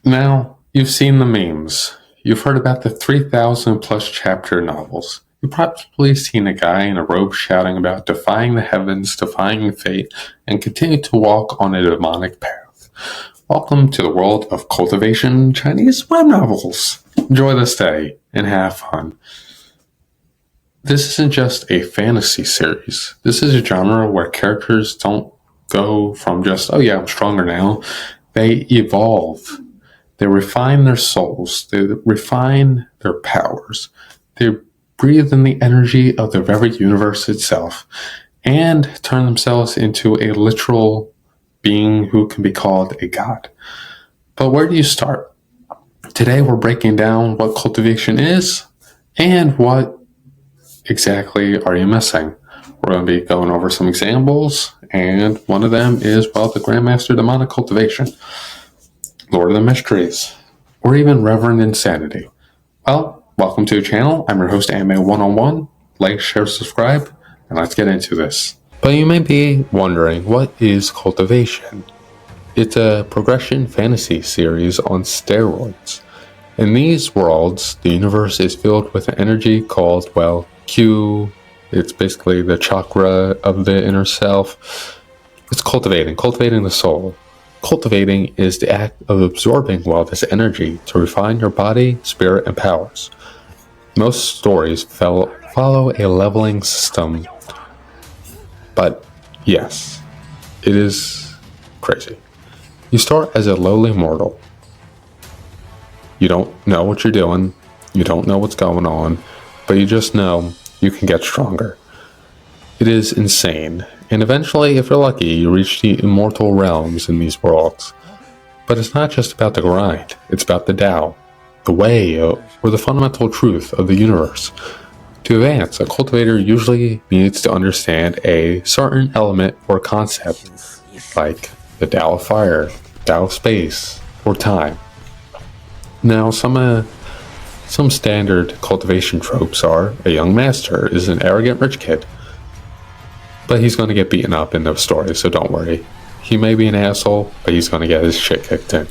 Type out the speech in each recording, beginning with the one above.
Now, you've seen the memes. You've heard about the 3,000 plus chapter novels. You've probably seen a guy in a robe shouting about defying the heavens, defying fate, and continue to walk on a demonic path. Welcome to the world of Cultivation Chinese web novels. Enjoy this day and have fun. This isn't just a fantasy series. This is a genre where characters don't go from just, oh yeah, I'm stronger now. They evolve. They refine their souls. They refine their powers. They breathe in the energy of the very universe itself and turn themselves into a literal being who can be called a god. But where do you start? Today we're breaking down what cultivation is and what exactly are you missing. We're going to be going over some examples, and one of them is, well, the Grandmaster Demonic Cultivation, Lord of the Mysteries, or even Reverend Insanity. Well, welcome to the channel. I'm your host, Anime 101. Like, share, subscribe, and let's get into this. But you may be wondering, what is Cultivation? It's a progression fantasy series on steroids. In these worlds, the universe is filled with an energy called, well, Q. It's basically the chakra of the inner self. It's cultivating the soul. Cultivating is the act of absorbing, well, this energy to refine your body, spirit, and powers. Most stories follow a leveling system, but yes, it is crazy. You start as a lowly mortal. You don't know what you're doing, you don't know what's going on, but you just know you can get stronger. It is insane, and eventually, if you're lucky, you reach the immortal realms in these worlds. But it's not just about the grind, it's about the Tao, the way, or the fundamental truth of the universe. To advance, a cultivator usually needs to understand a certain element or concept, like the Tao of fire, Tao of space, or time. Now, some standard cultivation tropes are a young master is an arrogant rich kid, but he's going to get beaten up in those stories, so don't worry. He may be an asshole, but he's going to get his shit kicked in.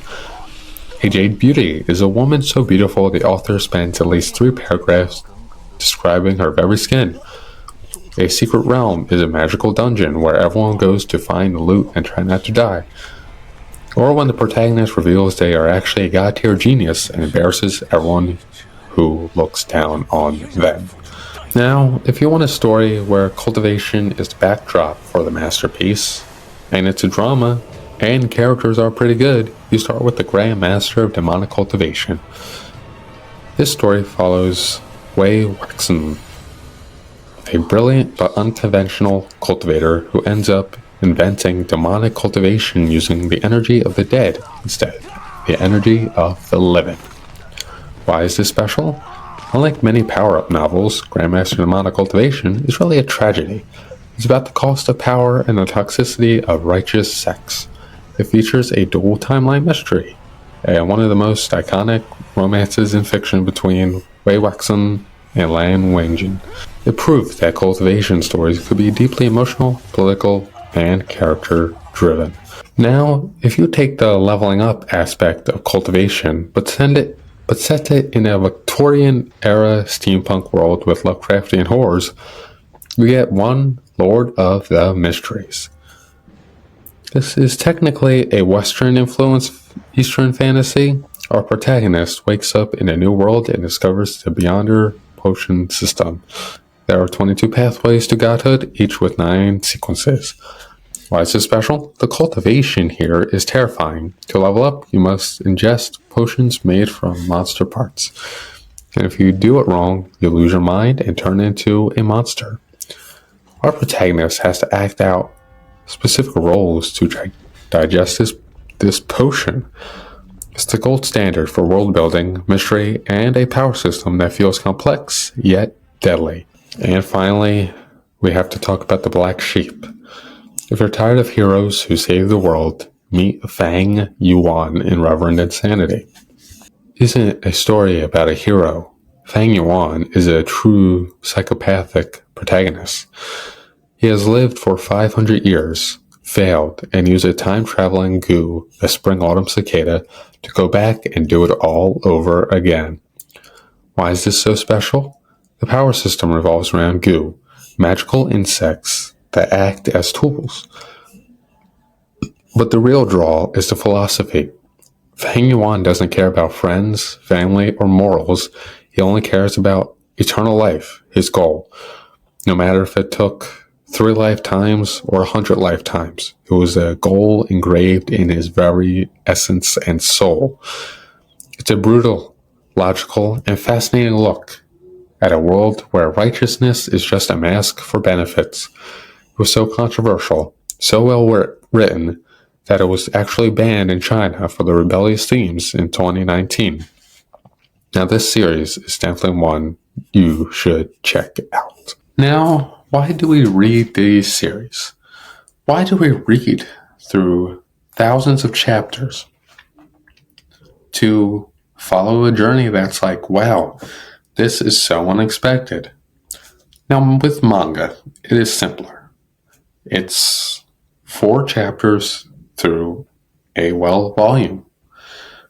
A jade beauty is a woman so beautiful the author spends at least 3 paragraphs describing her very skin. A secret realm is a magical dungeon where everyone goes to find the loot and try not to die. Or when the protagonist reveals they are actually a god-tier genius and embarrasses everyone who looks down on them. Now, if you want a story where cultivation is the backdrop for the masterpiece, and it's a drama, and characters are pretty good, you start with the Grandmaster of Demonic Cultivation. This story follows Wei Wuxian, a brilliant but unconventional cultivator who ends up inventing demonic cultivation using the energy of the dead instead, the energy of the living. Why is this special? Unlike many power-up novels, Grandmaster Demonic Cultivation is really a tragedy. It's about the cost of power and the toxicity of righteous sex. It features a dual timeline mystery, and one of the most iconic romances in fiction between Wei Wuxian and Lan Wenjin. It proved that cultivation stories could be deeply emotional, political, and character-driven. Now, if you take the leveling up aspect of cultivation, but set it in a Victorian-era steampunk world with Lovecraftian horrors, you get one Lord of the Mysteries. This is technically a Western-influenced Eastern fantasy. Our protagonist wakes up in a new world and discovers the Beyonder potion system. There are 22 pathways to godhood, each with 9 sequences. Why is this special? The cultivation here is terrifying. To level up, you must ingest potions made from monster parts. And if you do it wrong, you lose your mind and turn into a monster. Our protagonist has to act out specific roles to digest this potion. It's the gold standard for world building, mystery, and a power system that feels complex, yet deadly. And finally, we have to talk about the black sheep. If you're tired of heroes who save the world, meet Fang Yuan in Reverend Insanity. Isn't a story about a hero. Fang Yuan is a true psychopathic protagonist. He has lived for 500 years, failed and used a time-traveling goo, a spring-autumn cicada, to go back and do it all over again. Why is this so special? The power system revolves around goo, magical insects that act as tools. But the real draw is the philosophy. Feng Yuan doesn't care about friends, family, or morals. He only cares about eternal life, his goal. No matter if it took 3 lifetimes or 100 lifetimes, it was a goal engraved in his very essence and soul. It's a brutal, logical, and fascinating look at a world where righteousness is just a mask for benefits. It was so controversial, so well written, that it was actually banned in China for the rebellious themes in 2019. Now, this series is definitely one you should check out. Now, why do we read these series? Why do we read through thousands of chapters to follow a journey that's like, wow, this is so unexpected? Now, with manga, it is simpler. It's 4 chapters through a volume,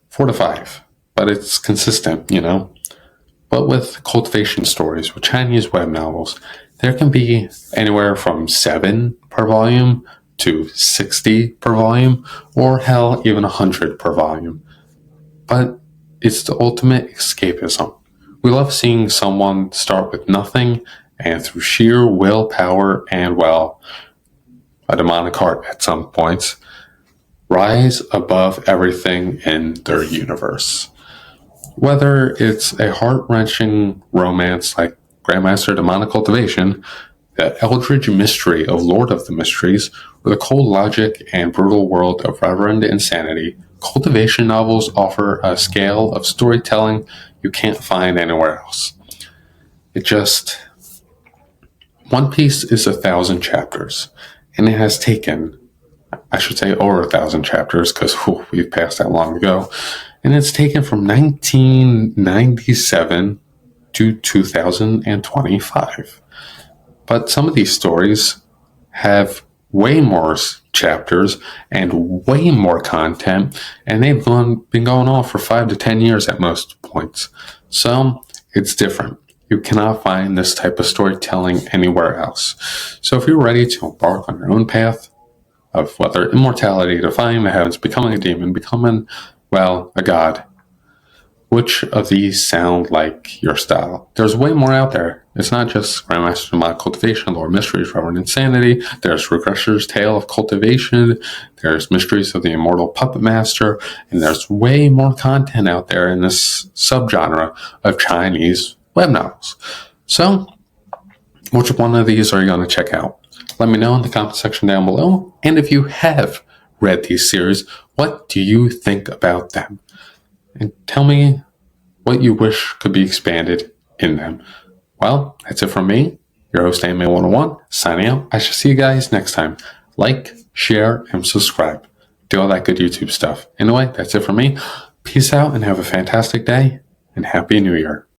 4 to 5, but it's consistent, But with cultivation stories, with Chinese web novels, there can be anywhere from 7 per volume to 60 per volume, or hell, even 100 per volume. But it's the ultimate escapism. We love seeing someone start with nothing and through sheer willpower and, a demonic heart at some points, rise above everything in their universe. Whether it's a heart-wrenching romance like Grandmaster Demonic Cultivation, the eldritch mystery of Lord of the Mysteries, or the cold logic and brutal world of Reverend Insanity, Cultivation novels offer a scale of storytelling you can't find anywhere else. One Piece is 1,000 chapters, and it has taken, I should say over 1,000 chapters, because we've passed that long ago, and it's taken from 1997 to 2025. But some of these stories have way more chapters and way more content, and they've been going on for 5 to 10 years at most points. So it's different. You cannot find this type of storytelling anywhere else. So if you're ready to embark on your own path of whether immortality, defying the heavens, becoming a demon, becoming, a god, which of these sound like your style? There's way more out there. It's not just Grandmaster Demonic Cultivation, Lore Mysteries, Reverend Insanity. There's Regressor's Tale of Cultivation. There's Mysteries of the Immortal Puppet Master. And there's way more content out there in this subgenre of Chinese web novels. So, which one of these are you going to check out? Let me know in the comment section down below. And if you have read these series, what do you think about them? And tell me what you wish could be expanded in them. Well, that's it from me, your host Anime 101, signing out. I shall see you guys next time. Like, share, and subscribe. Do all that good YouTube stuff. Anyway, that's it from me. Peace out and have a fantastic day, and Happy New Year.